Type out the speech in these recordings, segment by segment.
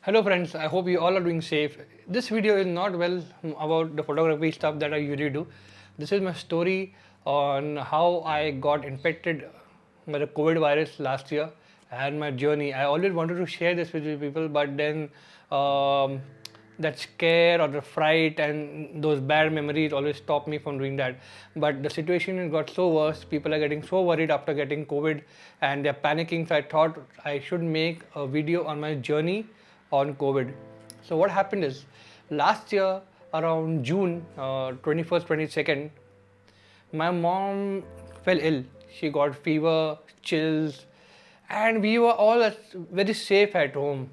Hello friends, I hope you all are doing safe. This video is not well about the photography stuff that I usually do. This is my story on how I got infected by the COVID virus last year and my journey. I always wanted to share this with you people, but then um, that scare or the fright and those bad memories always stop me from doing that. But the situation got so worse, people are getting so worried after getting COVID and they're panicking. So I thought I should make a video on my journey on COVID. So what happened is last year around June 21st, 22nd, my mom fell ill. She got fever, chills, and we were all very safe at home,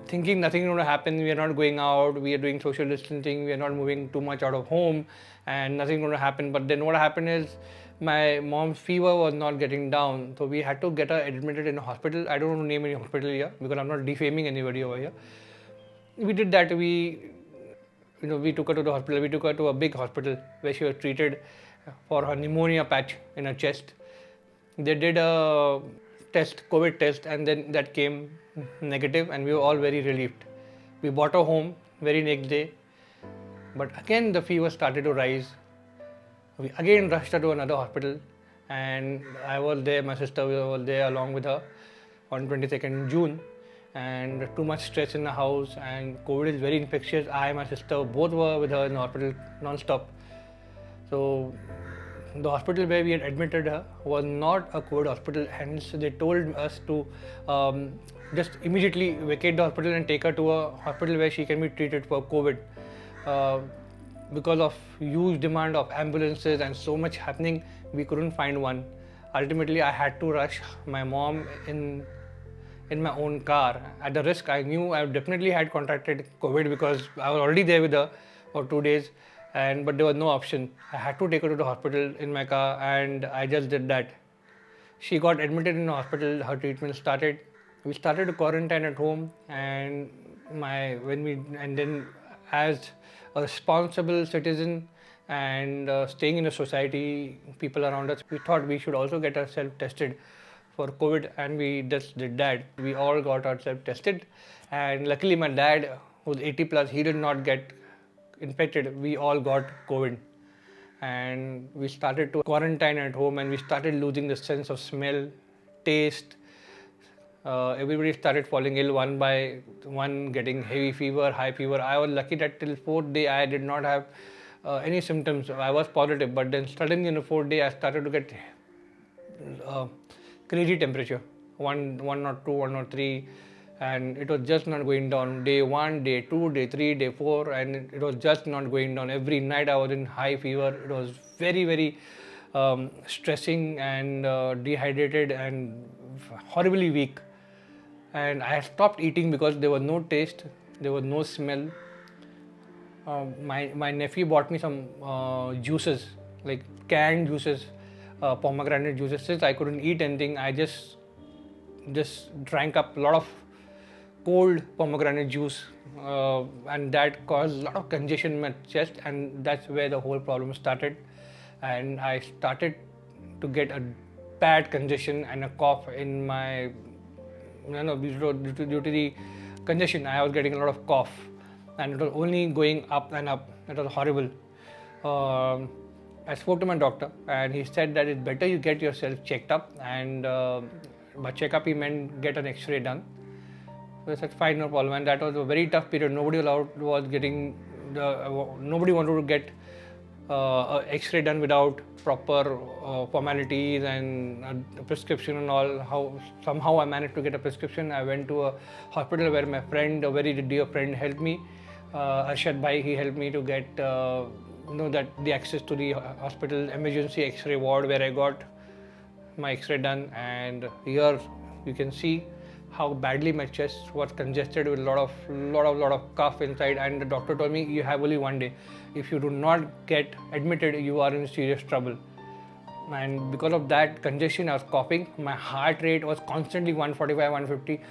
thinking nothing is going to happen. We are not going out. We are doing social distancing. We are not moving too much out of home, and nothing going to happen. But then what happened is my mom's fever was not getting down, so we had to get her admitted in a hospital. I don't want to name any hospital here because I'm not defaming anybody over here. We did that. We took her to the hospital. We took her to a big hospital where she was treated for her pneumonia patch in her chest. They did a test, COVID test, and then that came negative, and we were all very relieved. We brought her home very next day, but again the fever started to rise. We again rushed her to another hospital, and I was there. My sister was there along with her on 22nd June, and too much stress in the house. And COVID is very infectious. I, my sister, both were with her in the hospital non-stop. So the hospital where we had admitted her was not a COVID hospital, hence they told us to just immediately vacate the hospital and take her to a hospital where she can be treated for COVID. Uh, because of huge demand of ambulances and so much happening, we couldn't find one. Ultimately, I had to rush my mom in my own car. At the risk, I knew I definitely had contracted COVID because I was already there with her for 2 days, but there was no option. I had to take her to the hospital in my car, and I just did that. She got admitted in the hospital. Her treatment started. We started to quarantine at home, and then as a responsible citizen and staying in a society, people around us, we thought we should also get ourselves tested for COVID, and we just did that. We all got ourselves tested, and luckily my dad, who's 80 plus, he did not get infected. We all got COVID, and we started to quarantine at home, and we started losing the sense of smell, taste. Everybody started falling ill one by one, getting heavy fever, high fever. I was lucky that till fourth day I did not have any symptoms. I was positive, but then suddenly in the fourth day I started to get uh, crazy temperature, 102, 103, and it was just not going down. Day 1, day 2, day 3, day 4, and it was just not going down. Every night I was in high fever. It was very, very stressing and dehydrated and horribly weak. And I stopped eating because there was no taste, there was no smell. My nephew bought me some juices, like canned juices, pomegranate juices. Since I couldn't eat anything, I just drank up a lot of cold pomegranate juice, and that caused a lot of congestion in my chest, and that's where the whole problem started. And I started to get a bad congestion and a cough in my, due to the congestion, I was getting a lot of cough, and it was only going up and up. It was horrible. I spoke to my doctor, and he said that it's better you get yourself checked up, and by checkup he meant get an X-ray done. So I said fine, no problem. And that was a very tough period. Nobody wanted to get X-ray done without proper formalities and a prescription and all. Somehow I managed to get a prescription. I went to a hospital where my friend, a very dear friend, helped me. Arshad Bhai, he helped me to get the access to the hospital emergency X-ray ward where I got my X-ray done. And here you can see how badly my chest was congested with a lot of cough inside. And the doctor told me you have only one day. If you do not get admitted, you are in serious trouble. And because of that congestion, I was coughing. My heart rate was constantly 145, 150,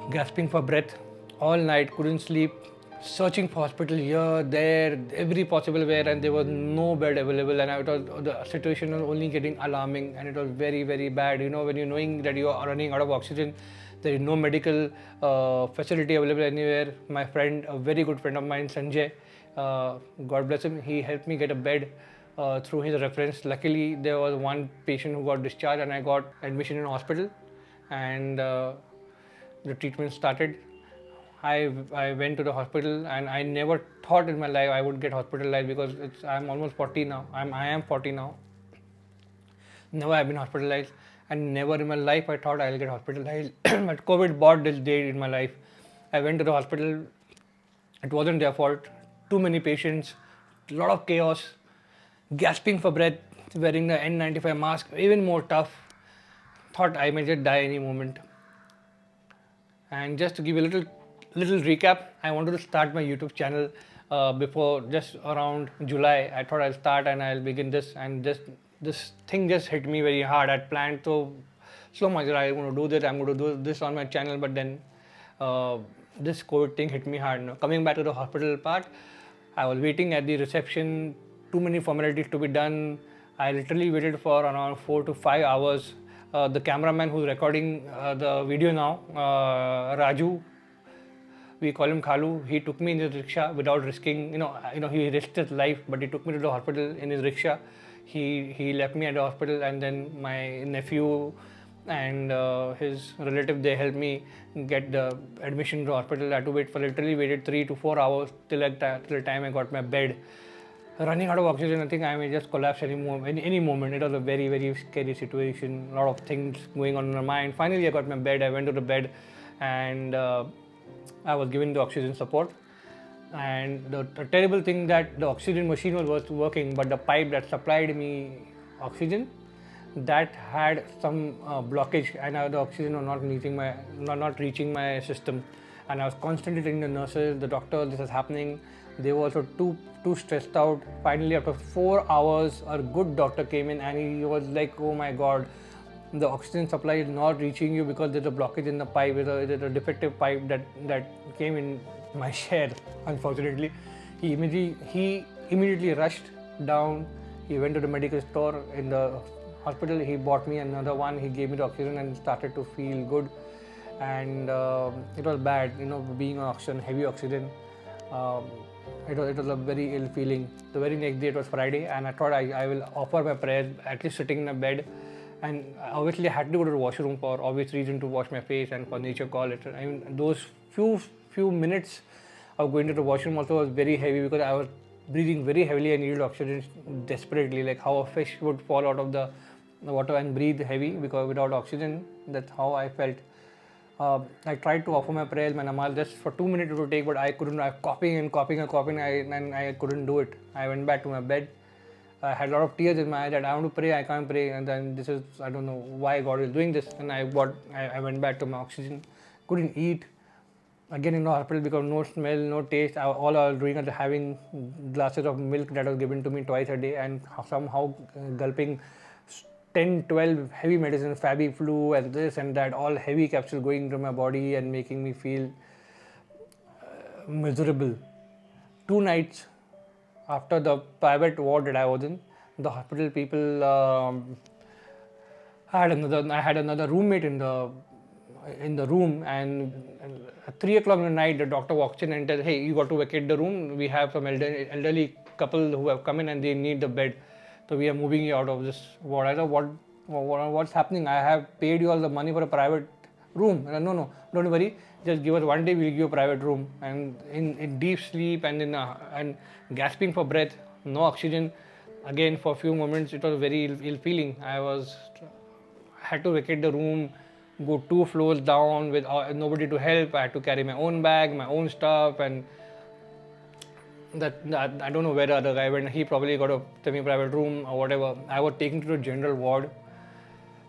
gasping for breath all night, couldn't sleep, searching for hospital here, there, every possible where, and there was no bed available. And the situation was only getting alarming, and it was very, very bad. When you're knowing that you are running out of oxygen, There is no medical facility available anywhere. My friend, a very good friend of mine, Sanjay, God bless him, he helped me get a bed through his reference. Luckily, there was one patient who got discharged, and I got admission in hospital, and the treatment started. I went to the hospital, and I never thought in my life I would get hospitalized, because I'm almost 40 now. I am 40 now. Never have been hospitalized, and never in my life I thought I'll get hospitalized. But COVID brought this day in my life. I went to the hospital. It wasn't their fault. Too many patients, a lot of chaos, gasping for breath, wearing the N95 mask, even more tough. Thought I may just die any moment. And just to give you a little recap, I wanted to start my YouTube channel before, just around July. I thought I'll start and I'll begin this, and this thing just hit me very hard. I'd planned so much that I'm going to do this, I'm going to do this on my channel, but then this COVID thing hit me hard. Now, coming back to the hospital part, I was waiting at the reception, too many formalities to be done. I literally waited for around 4 to 5 hours. The cameraman who's recording the video now, Raju, we call him Khalu, he took me in his rickshaw without risking, he risked his life, but he took me to the hospital in his rickshaw. He left me at the hospital, and then my nephew and his relative, they helped me get the admission to the hospital. I had to literally waited 3 to 4 hours till the time I got my bed. Running out of oxygen, I think I may just collapse any moment. It was a very, very scary situation. A lot of things going on in my mind. Finally, I got my bed. I went to the bed, and I was given the oxygen support. And the terrible thing that the oxygen machine was working, but the pipe that supplied me oxygen, that had some blockage, and the oxygen was not reaching my system. And I was constantly telling the nurses, the doctor, this is happening. They were also too stressed out. Finally, after 4 hours, a good doctor came in, and he was like, "Oh my God, the oxygen supply is not reaching you because there's a blockage in the pipe. There's a defective pipe that came in my share." Unfortunately, he immediately rushed down. He went to the medical store in the hospital. He bought me another one. He gave me the oxygen and started to feel good. And it was bad, being on oxygen, heavy oxygen. It was a very ill feeling. The very next day, it was Friday, and I thought I will offer my prayers, at least sitting in a bed. And obviously, I had to go to the washroom for obvious reason, to wash my face and for nature call. Those few minutes of going to the washroom also was very heavy, because I was breathing very heavily and needed oxygen desperately, like how a fish would fall out of the water and breathe heavy, because without oxygen, that's how I felt. I tried to offer my prayers, my namal, just for 2 minutes it would take, but I couldn't. I was coughing, and I couldn't do it. I went back to my bed. I had a lot of tears in my eyes that I want to pray, I can't pray, and then I don't know why God is doing this. And I went back to my oxygen, couldn't eat. Again in the hospital, because no smell, no taste. All I was doing was having glasses of milk that was given to me twice a day, and somehow gulping 10, 12 heavy medicines, Fabiflu and this and that, all heavy capsules going into my body and making me feel miserable. 2 nights after the private ward that I was in, the hospital people, I had another roommate in the room, and at 3 o'clock in the night, the doctor walks in and says, "Hey, you got to vacate the room. We have some elderly couple who have come in and they need the bed. So we are moving you out of this ward." I thought, what's happening? I have paid you all the money for a private room. And no, don't worry. Just give us 1 day, we'll give you a private room. And in deep sleep and gasping for breath, no oxygen. Again, for a few moments, it was very ill feeling. I had to vacate the room, go 2 floors down with nobody to help. I had to carry my own bag, my own stuff, and that I don't know where the other guy went. He probably got a semi-private room or whatever. I was taken to the general ward,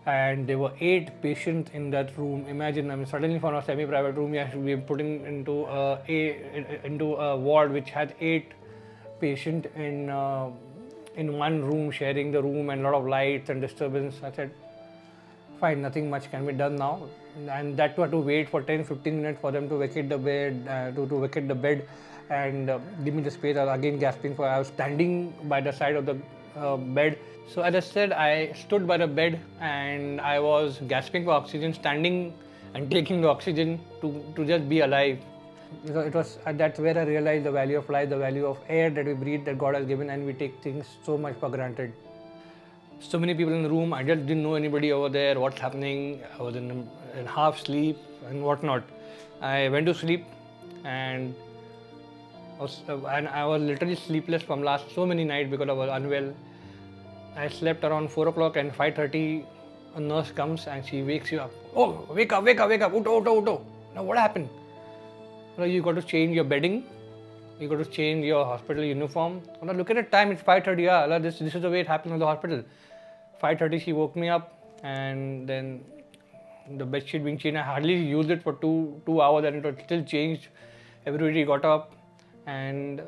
and there were 8 patients in that room. Imagine, suddenly from a semi-private room, you have to be put into a ward which had 8 patients in one room, sharing the room, and a lot of lights and disturbance. I said, fine, nothing much can be done now. And that too, I had to wait for 10-15 minutes for them to vacate the bed, and give me the space. I was again gasping I was standing by the side of the bed. So as I said, I stood by the bed and I was gasping for oxygen, standing and taking the oxygen to just be alive. That's where I realized the value of life, the value of air that we breathe, that God has given, and we take things so much for granted. So many people in the room, I just didn't know anybody over there, what's happening. I was in half sleep and whatnot. I went to sleep, and I was literally sleepless from last so many nights because I was unwell. I slept around 4 o'clock, and 5:30 a nurse comes and she wakes you up. Oh, wake up, wake up, wake up, uto, uto, uto. Now what happened? You got to change your bedding. You got to change your hospital uniform. Now look at the time, it's 5:30. Yeah, this is the way it happened in the hospital. 5:30 she woke me up, and then the bed sheet being changed. I hardly used it for two hours, and it was still changed. Everybody got up, and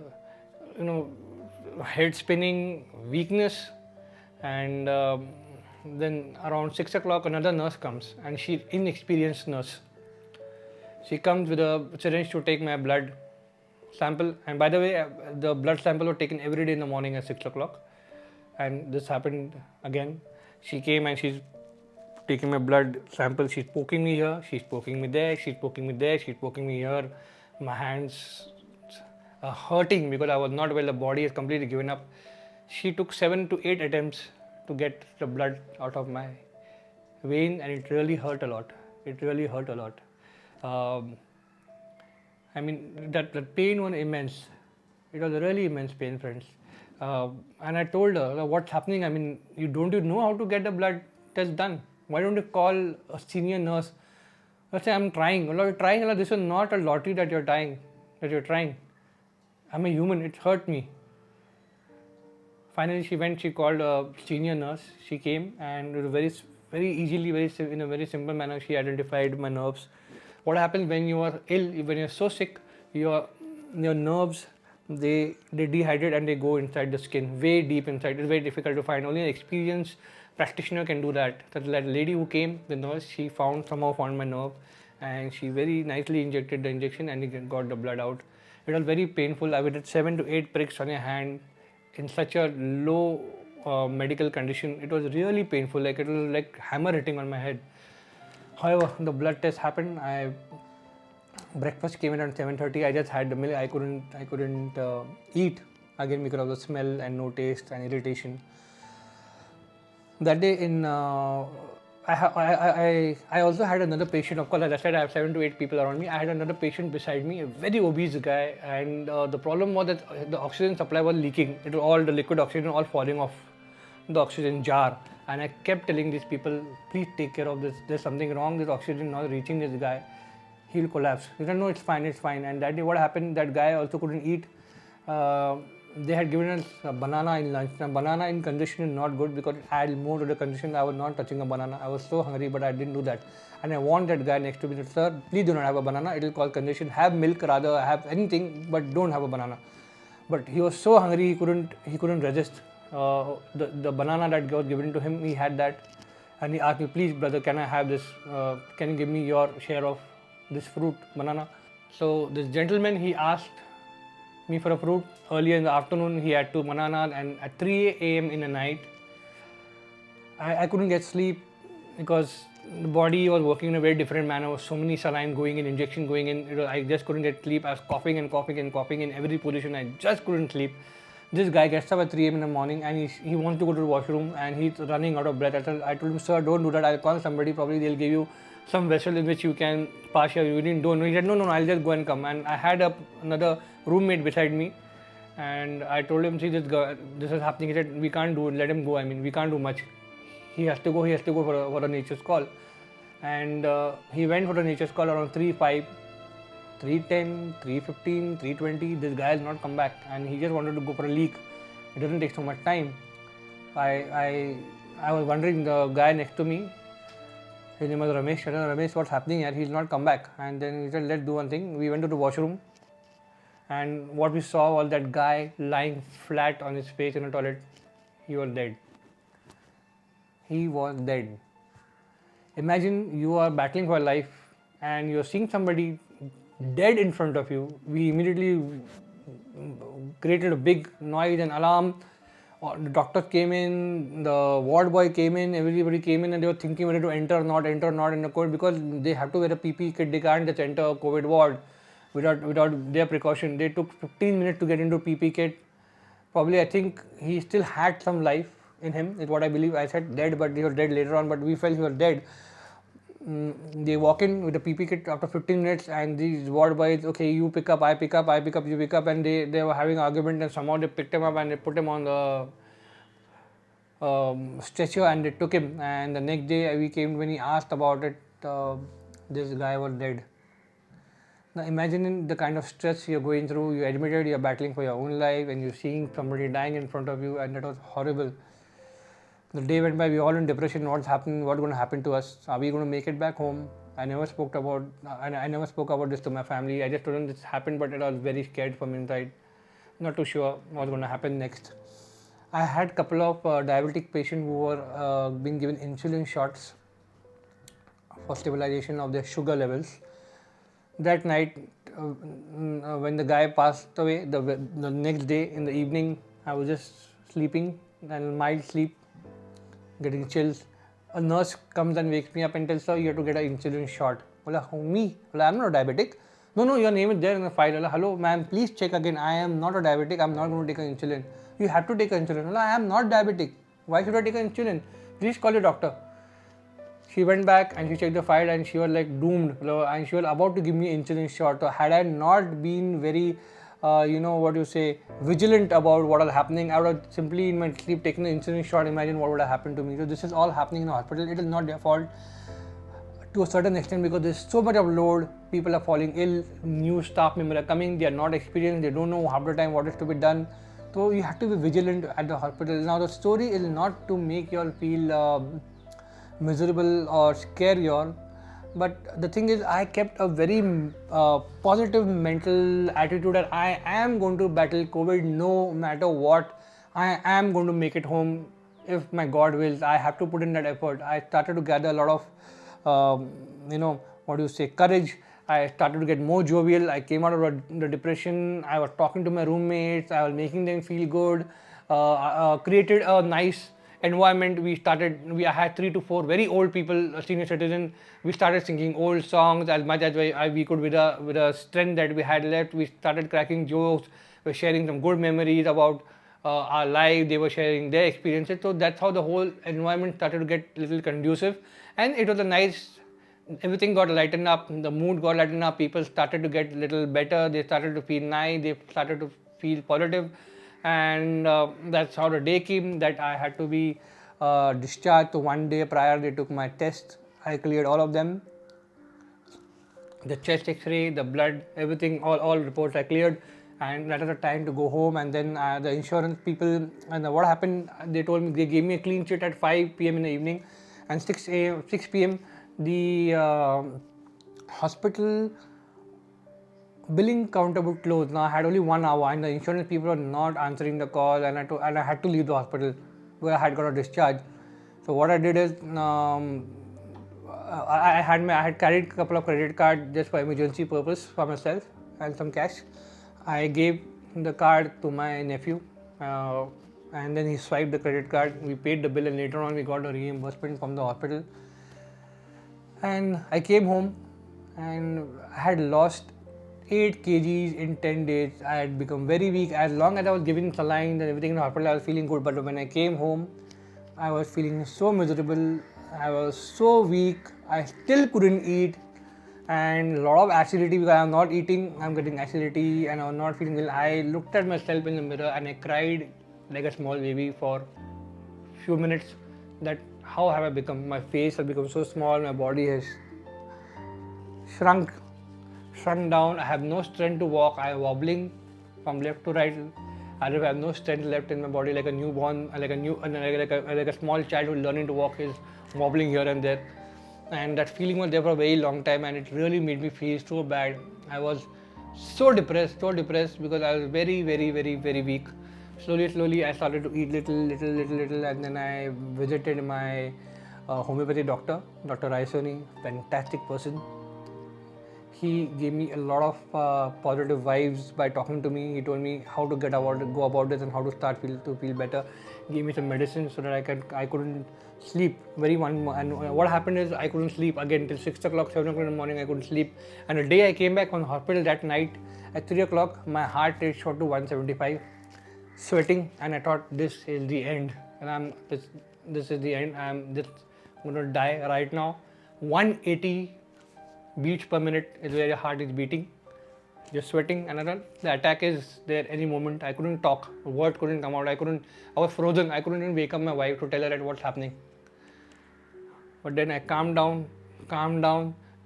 head spinning, weakness, and then around 6 o'clock another nurse comes, and she's inexperienced nurse. She comes with a syringe to take my blood sample, and by the way, the blood sample was taken every day in the morning at 6 o'clock, and this happened again. She came and she's taking my blood sample. She's poking me here, she's poking me there, she's poking me there, she's poking me here. My hands are hurting because I was not well. The body has completely given up. She took 7 to 8 attempts to get the blood out of my vein, and it really hurt a lot. It really hurt a lot. I mean, that pain was immense. It was a really immense pain, friends. And I told her, what's happening? I mean, you know how to get the blood test done? Why don't you call a senior nurse? I say, I'm trying. Well, you're trying. This is not a lottery that you're trying. I'm a human. It hurt me. Finally, she called a senior nurse. She came, and it was very easily, in a very simple manner, she identified my nerves. What happens when you are ill, when you're so sick, your nerves, they dehydrate and they go inside the skin, way deep inside. It's very difficult to find. Only an experienced practitioner can do that. That lady who came, the nurse, she somehow found my nerve, and she very nicely injected the injection, and it got the blood out. It was very painful. I did 7 to 8 pricks on your hand in such a low medical condition. It was really painful. It was like hammer hitting on my head. However, the blood test happened. Breakfast came in at 7:30. I just had the milk. I couldn't eat again because of the smell and no taste and irritation. That day I also had another patient. Of course, as I said, I have 7 to 8 people around me. I had another patient beside me, a very obese guy, and the problem was that the oxygen supply was leaking. It was all the liquid oxygen all falling off the oxygen jar. And I kept telling these people, please take care of this. There's something wrong. This oxygen not reaching this guy. He'll collapse. He said, no, it's fine. And that day what happened, that guy also couldn't eat. They had given us a banana in lunch. Now, banana in condition is not good because it adds more to the condition. I was not touching a banana. I was so hungry, but I didn't do that. And I warned that guy next to me, sir, please do not have a banana. It will cause condition. Have milk rather, have anything, but don't have a banana. But he was so hungry, he couldn't resist. The banana that was given to him, he had that, and he asked me, please brother, can I have this, can you give me your share of this fruit, banana? So this gentleman, he asked me for a fruit. Earlier in the afternoon he had 2 bananas, and at 3 a.m. in the night I couldn't get sleep because the body was working in a very different manner. So many saline going in, injection going in. I just couldn't get sleep. I was coughing in every position. I just couldn't sleep. This guy gets up at 3 a.m. in the morning, and he wants to go to the washroom, and he's running out of breath. I told him, sir, don't do that. I'll call somebody. Probably they'll give you some vessel in which you can pass your urine. Don't. He said, no, I'll just go and come. And I had another roommate beside me, and I told him, see, this is happening. He said, we can't do it. Let him go. I mean, we can't do much. He has to go for a nature's call. And he went for a nature's call around 3:05. 3:10, 3:15, 3:20, this guy has not come back, and he just wanted to go for a leak. It doesn't take so much time. I was wondering, the guy next to me, his name was Ramesh. I said, Ramesh, what's happening here? He's not come back. And then he said, let's do one thing. We went to the washroom, and what we saw was that guy lying flat on his face in the toilet. He was dead. He was dead. Imagine you are battling for life and you're seeing somebody dead in front of you. We immediately created a big noise and alarm. The doctor came in, the ward boy came in, everybody came in, and they were thinking whether to enter or not enter in the COVID, because they have to wear a PPE kit. They can't just enter a COVID ward without their precaution. They took 15 minutes to get into PPE kit. Probably, I think he still had some life in him, is what I believe. I said dead, but he was dead later on, but we felt he was dead. They walk in with the PP kit after 15 minutes, and these ward boys, okay, you pick up, I pick up, I pick up, you pick up, and they were having argument, and somehow they picked him up and they put him on the stretcher and they took him. And the next day we came, when he asked about it, this guy was dead. Now imagine the kind of stress you're going through. You admitted you're battling for your own life, and you're seeing somebody dying in front of you, and that was horrible. The day went by, we all in depression. What's happening? What's going to happen to us? Are we going to make it back home? I never spoke about this to my family. I just told them this happened, but I was very scared from inside. Not too sure what's going to happen next. I had a couple of diabetic patients who were being given insulin shots for stabilization of their sugar levels. That night, when the guy passed away, the next day in the evening, I was just sleeping, and mild sleep, getting chills. A nurse comes and wakes me up and tells her, you have to get an insulin shot. Bola, me? Bola, I'm not diabetic. No, your name is there in the file. Bola, hello, ma'am, please check again. I am not a diabetic. I'm not going to take an insulin. You have to take an insulin. Bola, I am not diabetic. Why should I take an insulin? Please call your doctor. She went back and she checked the file, and she was like doomed. And she was about to give me an insulin shot. So had I not been very vigilant about what was happening, I would have simply in my sleep taken an insulin shot. Imagine what would have happened to me. So this is all happening in the hospital. It is not their fault to a certain extent, because there's so much of load. People are falling ill. New staff members are coming. They are not experienced. They don't know half the time what is to be done. So you have to be vigilant at the hospital. Now the story is not to make you all feel miserable or scare you all. But the thing is, I kept a very positive mental attitude that I am going to battle COVID no matter what. I am going to make it home if my God wills. I have to put in that effort. I started to gather a lot of, courage. I started to get more jovial. I came out of the depression. I was talking to my roommates. I was making them feel good. Created a nice environment. I had 3 to 4 very old people, senior citizens. We started singing old songs as much as we could with the strength that we had left. We started cracking jokes. We were sharing some good memories about our life. They were sharing their experiences. So that's how the whole environment started to get a little conducive, and it was a nice. Everything got lightened up. The mood got lightened up. People started to get a little better. They started to feel nice. They started to feel positive. And that's how the day came that I had to be discharged. So 1 day prior, they took my test. I cleared all of them. The chest X-ray, the blood, everything, all reports I cleared. And that was the time to go home. And then the insurance people, and what happened, they told me, they gave me a clean sheet at 5 p.m. in the evening, and 6 p.m. the hospital billing counter would close. Now I had only 1 hour, and the insurance people were not answering the call, and I had to leave the hospital where I had got a discharge. So what I did is, I had carried a couple of credit cards just for emergency purpose for myself and some cash. I gave the card to my nephew, and then he swiped the credit card. We paid the bill, and later on we got a reimbursement from the hospital. And I came home, and I had lost 8 kgs in 10 days. I had become very weak. As long as I was giving saline and everything in the hospital, I was feeling good. But when I came home, I was feeling so miserable. I was so weak. I still couldn't eat, and a lot of acidity, because I'm not eating. I'm getting acidity, and I was not feeling well. I looked at myself in the mirror and I cried like a small baby for few minutes. That how have I become? My face has become so small. My body has shrunk down. I have no strength to walk. I am wobbling from left to right. I have no strength left in my body, like a newborn, like a small child who's learning to walk is wobbling here and there. And that feeling was there for a very long time, and it really made me feel so bad. I was so depressed because I was very, very, very, very weak. Slowly, I started to eat little, and then I visited my homeopathy doctor, Dr. Raisoni, fantastic person. He gave me a lot of positive vibes by talking to me. He told me how to go about this and how to feel better. He gave me some medicine so that I couldn't sleep and what happened is I couldn't sleep again till 6 o'clock, 7 o'clock in the morning. I couldn't sleep, and the day I came back from the hospital that night at 3 o'clock, my heart rate shot to 175, sweating, and I thought this is the end, and this is the end. I'm just going to die right now. 180 beats per minute is where your heart is beating. You're sweating, and the attack is there any moment. I couldn't talk, a word couldn't come out. I was frozen. I couldn't even wake up my wife to tell her that what's happening. But then I calmed down.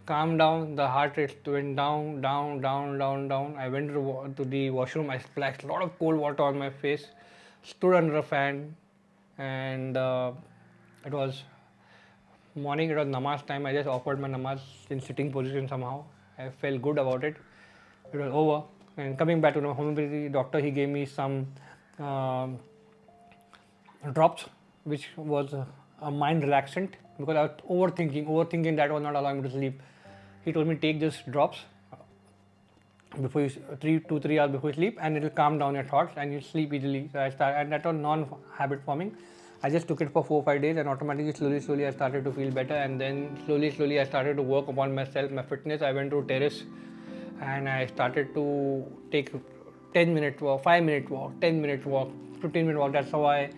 The heart rate went down. I went to the washroom. I splashed a lot of cold water on my face, stood under a fan, and it was morning. It was namaz time. I just offered my namaz in sitting position somehow. I felt good about it. It was over. And coming back to the homeopathy doctor, he gave me some drops, which was a mind relaxant, because I was overthinking that was not allowing me to sleep. He told me take this drops before you 3 hours before you sleep, and it will calm down your thoughts and you'll sleep easily. So and that was non-habit forming. I just took it for 4 or 5 days, and automatically slowly I started to feel better, and then slowly I started to work upon myself, my fitness. I went to terrace and I started to take 10-minute walk, 5-minute walk, 10-minute walk, 15-minute walk. That's how I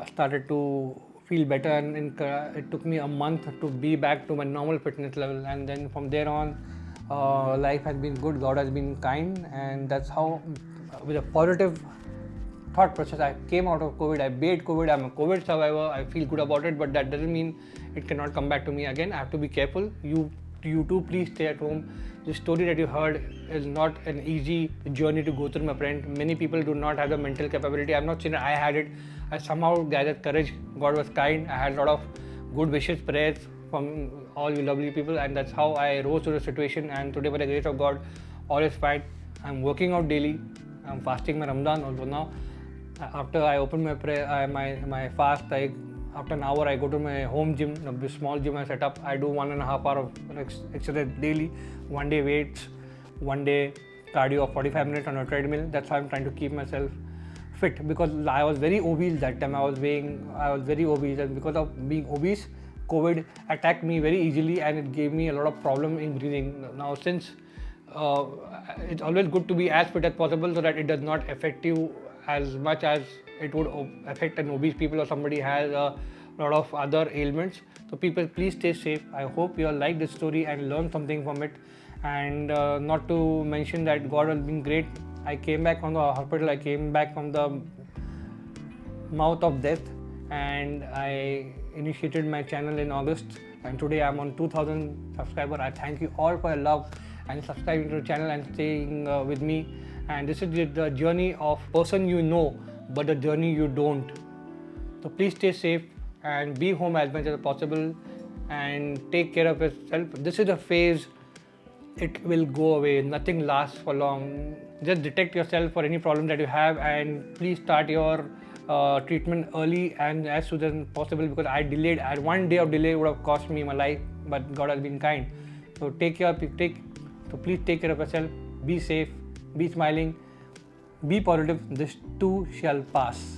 started to feel better, and it took me a month to be back to my normal fitness level. And then from there on, life has been good, God has been kind, and that's how, with a positive thought process, I came out of COVID. I beat COVID. I'm a COVID survivor. I feel good about it, but that doesn't mean it cannot come back to me again. I have to be careful. You too, please stay at home. The story that you heard is not an easy journey to go through, my friend. Many people do not have the mental capability. I'm not saying that I had it. I somehow gathered courage. God was kind. I had a lot of good wishes, prayers from all you lovely people, and that's how I rose to the situation. And today, by the grace of God, all is fine. I'm working out daily. I'm fasting my Ramadan also now. After I open my prayer, my fast, after an hour I go to my home gym, a small gym I set up. I do 1.5 hours of exercise daily. One day weights, one day cardio of 45 minutes on a treadmill. That's how I'm trying to keep myself fit, because I was very obese that time. I was very obese, and because of being obese, COVID attacked me very easily, and it gave me a lot of problem in breathing. Now since it's always good to be as fit as possible so that it does not affect you as much as it would affect an obese people or somebody has a lot of other ailments. So people, please stay safe. I hope you all like this story and learn something from it. And not to mention that God has been great. I came back from the hospital. I came back from the mouth of death, and I initiated my channel in August, and today I'm on 2,000 subscribers. I thank you all for your love and subscribing to the channel and staying with me. And this is the journey of person you know, but the journey you don't. So please stay safe and be home as much as possible, and take care of yourself. This is a phase. It will go away. Nothing lasts for long. Just detect yourself for any problem that you have, and please start your treatment early and as soon as possible, because I delayed. One day of delay would have cost me my life, but God has been kind. So please take care of yourself. Be safe. Be smiling. Be positive. This too shall pass.